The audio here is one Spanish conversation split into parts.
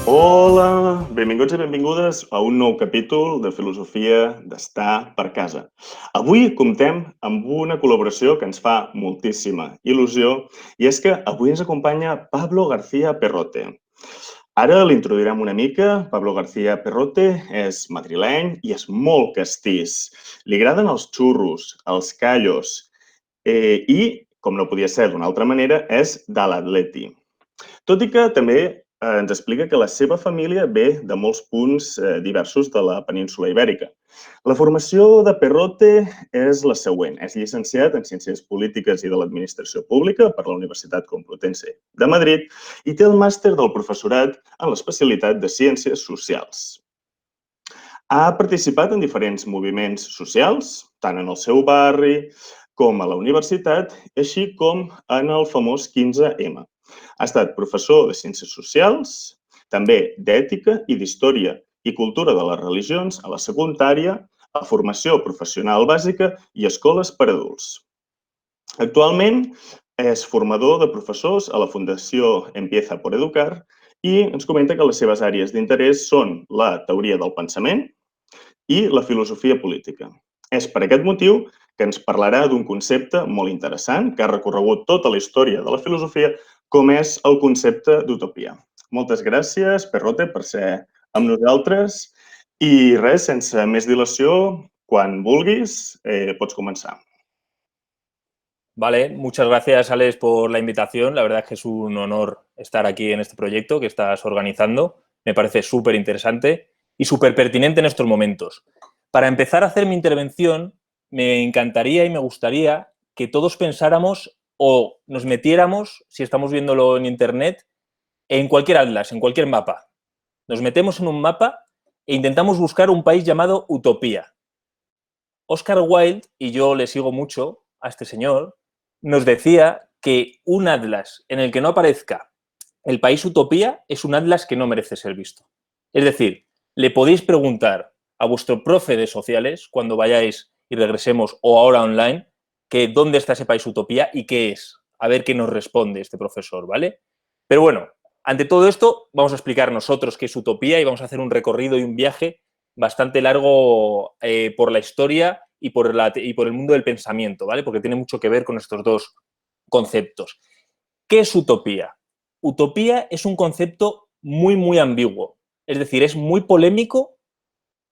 Hola, benvinguts i benvingudes a un nou capítol de filosofia d'estar per casa. Avui comptem amb una col·laboració que ens fa moltíssima il·lusió i és que avui ens acompanya Pablo García Perrote. Ara l'introduirem una mica. Pablo García Perrote és madrileny i és molt castís. Li agraden els xurros, els callos i, com no podia ser d'una altra manera, és de l'Atleti. Tot i que també ens explica que la seva família ve de molts punts diversos de la península Ibèrica. La formació de Perrote és la següent. És llicenciat en Ciències Polítiques i de l'Administració Pública per la Universitat Complutense de Madrid i té el màster del professorat en l'especialitat de Ciències Socials. Ha participat en diferents moviments socials, tant en el seu barri com a la universitat, així com en el famós 15M. Ha estat professor de Ciències Socials, també d'Ètica i d'Història i Cultura de les Religions a la secundària, a Formació Professional Bàsica i Escoles per a Adults. Actualment és formador de professors a la Fundació Empieza por Educar i ens comenta que les seves àrees d'interès són la teoria del pensament i la filosofia política. És per aquest motiu que ens parlarà d'un concepte molt interessant que ha recorregut tota la història de la filosofia, com és el concepte d'utopia. Moltes gràcies, Perrote, per ser amb nosaltres. I res, sense més dilació, quan vulguis, pots començar. Vale, muchas gracias, Alex, por la invitación. La verdad es que es un honor estar aquí en este proyecto que estás organizando. Me parece súper interesante y súper pertinente en estos momentos. Para empezar a hacer mi intervención, me encantaría y me gustaría que todos pensáramos o nos metiéramos, si estamos viéndolo en Internet, en cualquier atlas, en cualquier mapa. Nos metemos en un mapa e intentamos buscar un país llamado Utopía. Oscar Wilde, y yo le sigo mucho a este señor, nos decía que un atlas en el que no aparezca el país Utopía es un atlas que no merece ser visto. Es decir, le podéis preguntar a vuestro profe de sociales cuando vayáis y regresemos o ahora online que dónde está ese país Utopía y qué es. A ver qué nos responde este profesor, ¿vale? Pero bueno, ante todo esto vamos a explicar nosotros qué es Utopía y vamos a hacer un recorrido y un viaje bastante largo por la historia y por el mundo del pensamiento, ¿vale? Porque tiene mucho que ver con estos dos conceptos. ¿Qué es utopía? Utopía es un concepto muy, muy ambiguo. Es decir, es muy polémico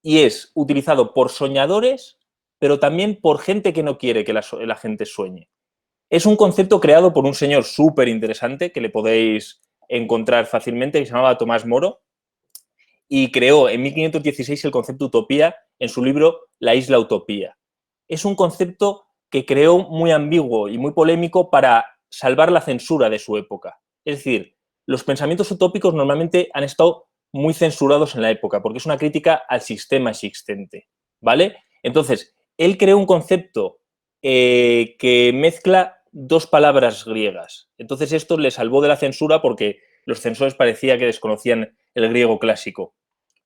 y es utilizado por soñadores, pero también por gente que no quiere que la gente sueñe. Es un concepto creado por un señor súper interesante que le podéis encontrar fácilmente, que se llamaba Tomás Moro, y creó en 1516 el concepto utopía en su libro La isla utopía. Es un concepto que creó muy ambiguo y muy polémico para salvar la censura de su época. Es decir, los pensamientos utópicos normalmente han estado muy censurados en la época porque es una crítica al sistema existente, ¿vale? Entonces, él creó un concepto que mezcla dos palabras griegas. Entonces, esto le salvó de la censura porque los censores parecía que desconocían el griego clásico.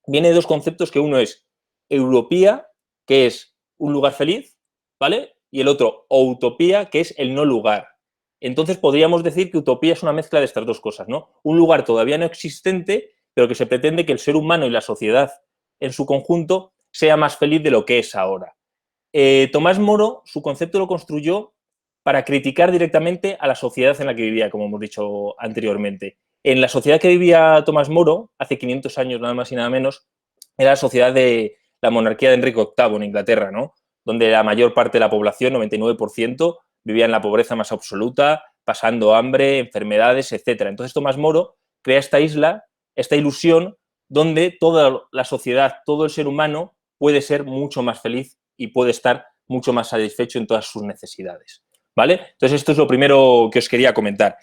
Viene de dos conceptos que uno es europía, que es un lugar feliz, ¿vale? Y el otro, utopía, que es el no lugar. Entonces podríamos decir que utopía es una mezcla de estas dos cosas, ¿no? Un lugar todavía no existente, pero que se pretende que el ser humano y la sociedad en su conjunto sea más feliz de lo que es ahora. Tomás Moro, su concepto lo construyó para criticar directamente a la sociedad en la que vivía, como hemos dicho anteriormente. En la sociedad que vivía Tomás Moro, hace 500 años nada más y nada menos, era la sociedad de la monarquía de Enrique VIII en Inglaterra, ¿no? Donde la mayor parte de la población, 99%, vivía en la pobreza más absoluta, pasando hambre, enfermedades, etc. Entonces Tomás Moro crea esta isla, esta ilusión, donde toda la sociedad, todo el ser humano puede ser mucho más feliz y puede estar mucho más satisfecho en todas sus necesidades, ¿vale? Entonces esto es lo primero que os quería comentar.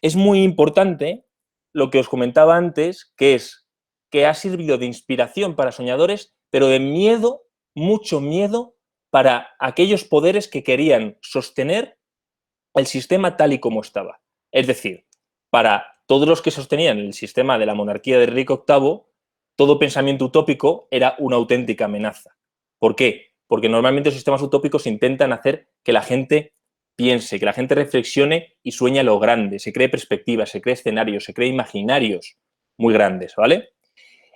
Es muy importante lo que os comentaba antes, que es que ha servido de inspiración para soñadores, pero de miedo, mucho miedo, para aquellos poderes que querían sostener el sistema tal y como estaba. Es decir, para todos los que sostenían el sistema de la monarquía de Enrique VIII, todo pensamiento utópico era una auténtica amenaza. ¿Por qué? Porque normalmente los sistemas utópicos intentan hacer que la gente piense, que la gente reflexione y sueñe a lo grande, se cree perspectivas, se cree escenarios, se cree imaginarios. muy grandes, ¿vale?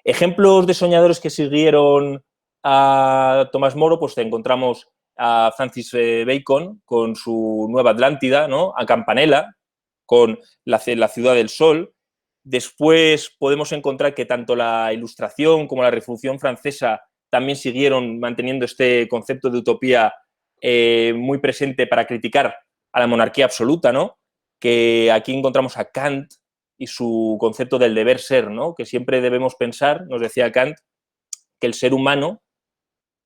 Ejemplos de soñadores que siguieron a Tomás Moro, pues encontramos a Francis Bacon con su Nueva Atlántida, ¿no? A Campanella con la Ciudad del Sol. Después podemos encontrar que tanto la Ilustración como la Revolución Francesa también siguieron manteniendo este concepto de utopía muy presente para criticar a la monarquía absoluta, ¿no? Que aquí encontramos a Kant y su concepto del deber ser, ¿no? Que siempre debemos pensar, nos decía Kant, que el ser humano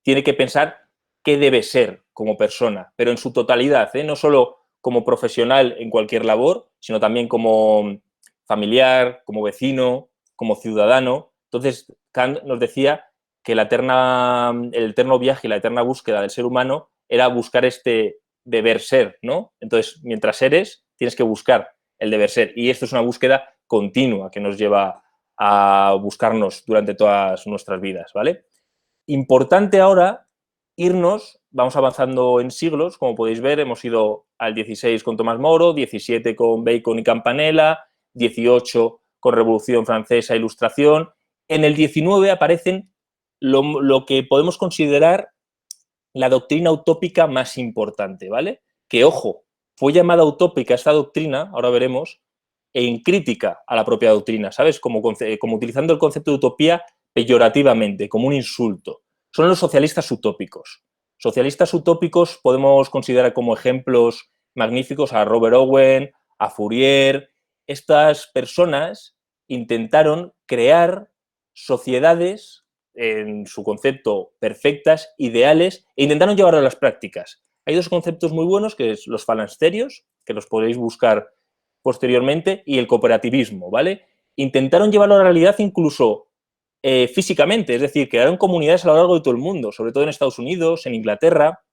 tiene que pensar qué debe ser como persona, pero en su totalidad, no solo como profesional en cualquier labor, sino también como familiar, como vecino, como ciudadano. Entonces, Kant nos decía que el eterno viaje y la eterna búsqueda del ser humano era buscar este deber ser, ¿no? Entonces, mientras eres, tienes que buscar el deber ser. Y esto es una búsqueda continua que nos lleva a buscarnos durante todas nuestras vidas, ¿vale? Importante ahora irnos, vamos avanzando en siglos, como podéis ver, hemos ido al 16 con Tomás Moro, 17 con Bacon y Campanella, 18 con Revolución Francesa, Ilustración. En el 19 aparecen lo que podemos considerar la doctrina utópica más importante, ¿vale? Que, ojo, fue llamada utópica esta doctrina, ahora veremos, en crítica a la propia doctrina, ¿sabes? Como utilizando el concepto de utopía peyorativamente, como un insulto. Son los socialistas utópicos. Socialistas utópicos podemos considerar como ejemplos magníficos a Robert Owen, a Fourier. Estas personas intentaron crear sociedades en su concepto perfectas, ideales, e intentaron llevarlo a las prácticas. Hay dos conceptos muy buenos, que es los falansterios, que los podéis buscar posteriormente, y el cooperativismo, ¿vale? Intentaron llevarlo a la realidad incluso físicamente, es decir, crearon comunidades a lo largo de todo el mundo, sobre todo en Estados Unidos, en Inglaterra.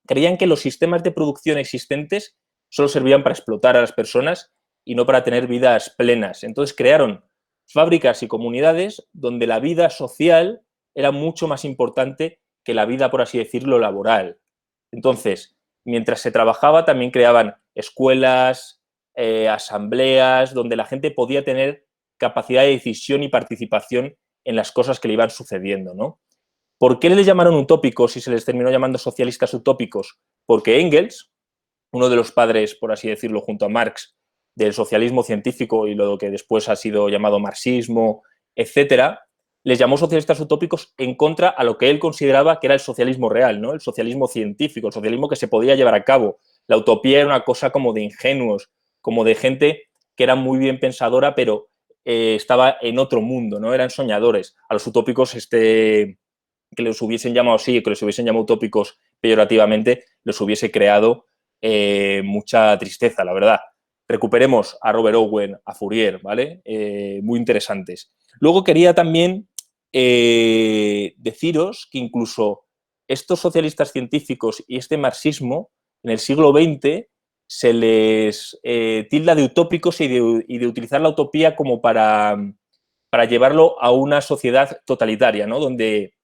Creían que los sistemas de producción existentes solo servían para explotar a las personas y no para tener vidas plenas. Entonces crearon fábricas y comunidades donde la vida social era mucho más importante que la vida, por así decirlo, laboral. Entonces, mientras se trabajaba, también creaban escuelas, asambleas, donde la gente podía tener capacidad de decisión y participación en las cosas que le iban sucediendo, ¿no? ¿Por qué les llamaron utópicos y se les terminó llamando socialistas utópicos? Porque Engels, uno de los padres, por así decirlo, junto a Marx, del socialismo científico y lo que después ha sido llamado marxismo, etcétera, les llamó socialistas utópicos en contra a lo que él consideraba que era el socialismo real, ¿no? El socialismo científico, el socialismo que se podía llevar a cabo. La utopía era una cosa como de ingenuos, como de gente que era muy bien pensadora, pero estaba en otro mundo, ¿no? Eran soñadores. A los utópicos, que los hubiesen llamado así, que los hubiesen llamado utópicos peyorativamente, los hubiese creado mucha tristeza, la verdad. Recuperemos a Robert Owen, a Fourier, ¿vale? Muy interesantes. Luego quería también deciros que incluso estos socialistas científicos y este marxismo, en el siglo XX, se les tilda de utópicos y de utilizar la utopía como para llevarlo a una sociedad totalitaria, ¿no? Donde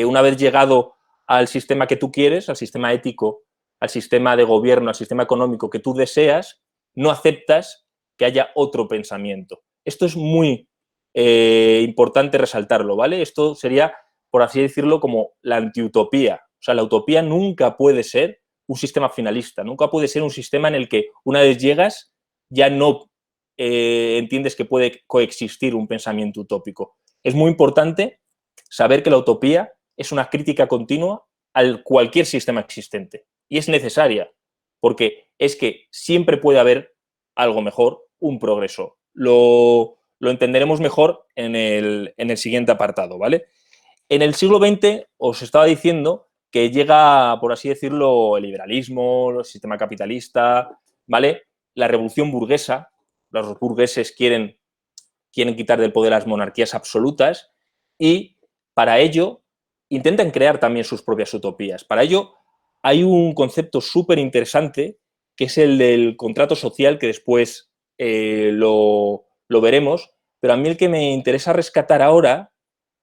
una vez llegado al sistema que tú quieres, al sistema ético, al sistema de gobierno, al sistema económico que tú deseas, no aceptas que haya otro pensamiento. Esto es muy importante resaltarlo, ¿vale? Esto sería, por así decirlo, como la antiutopía. O sea, la utopía nunca puede ser un sistema finalista, nunca puede ser un sistema en el que una vez llegas ya no entiendes que puede coexistir un pensamiento utópico. Es muy importante saber que la utopía es una crítica continua a cualquier sistema existente. Y es necesaria, porque es que siempre puede haber algo mejor, un progreso. Lo entenderemos mejor en el siguiente apartado, ¿vale? En el siglo XX os estaba diciendo que llega, por así decirlo, el liberalismo, el sistema capitalista, ¿vale? La revolución burguesa, los burgueses quieren quitar del poder las monarquías absolutas y para ello intentan crear también sus propias utopías. Para ello hay un concepto súper interesante que es el del contrato social, que después lo veremos, pero a mí el que me interesa rescatar ahora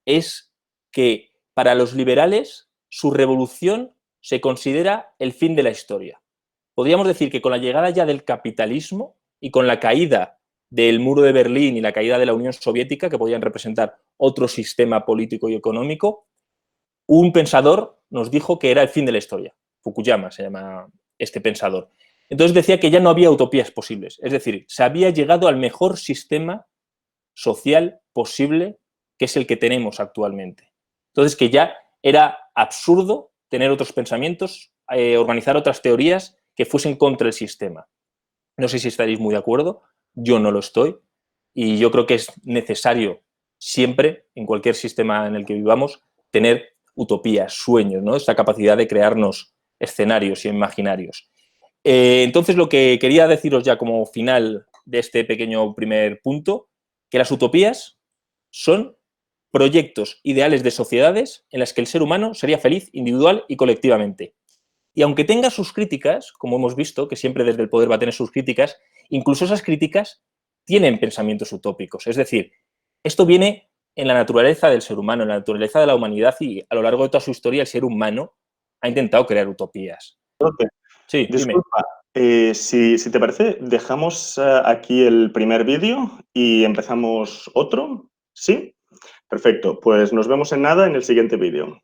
es que para los liberales su revolución se considera el fin de la historia. Podríamos decir que con la llegada ya del capitalismo y con la caída del muro de Berlín y la caída de la Unión Soviética, que podían representar otro sistema político y económico, un pensador nos dijo que era el fin de la historia. Fukuyama se llama este pensador. Entonces decía que ya no había utopías posibles. Es decir, se había llegado al mejor sistema social posible, que es el que tenemos actualmente. Entonces, que ya era absurdo tener otros pensamientos, organizar otras teorías que fuesen contra el sistema. No sé si estaréis muy de acuerdo, yo no lo estoy, y yo creo que es necesario siempre, en cualquier sistema en el que vivamos, tener utopías, sueños, ¿no? Esta capacidad de crearnos escenarios y imaginarios. Entonces, lo que quería deciros ya como final de este pequeño primer punto, que las utopías son proyectos ideales de sociedades en las que el ser humano sería feliz individual y colectivamente. Y aunque tenga sus críticas, como hemos visto, que siempre desde el poder va a tener sus críticas, incluso esas críticas tienen pensamientos utópicos. Es decir, esto viene en la naturaleza del ser humano, en la naturaleza de la humanidad, y a lo largo de toda su historia el ser humano ha intentado crear utopías. Sí, dime. Disculpa, si te parece, dejamos aquí el primer vídeo y empezamos otro. ¿Sí? Perfecto, pues nos vemos en nada en el siguiente vídeo.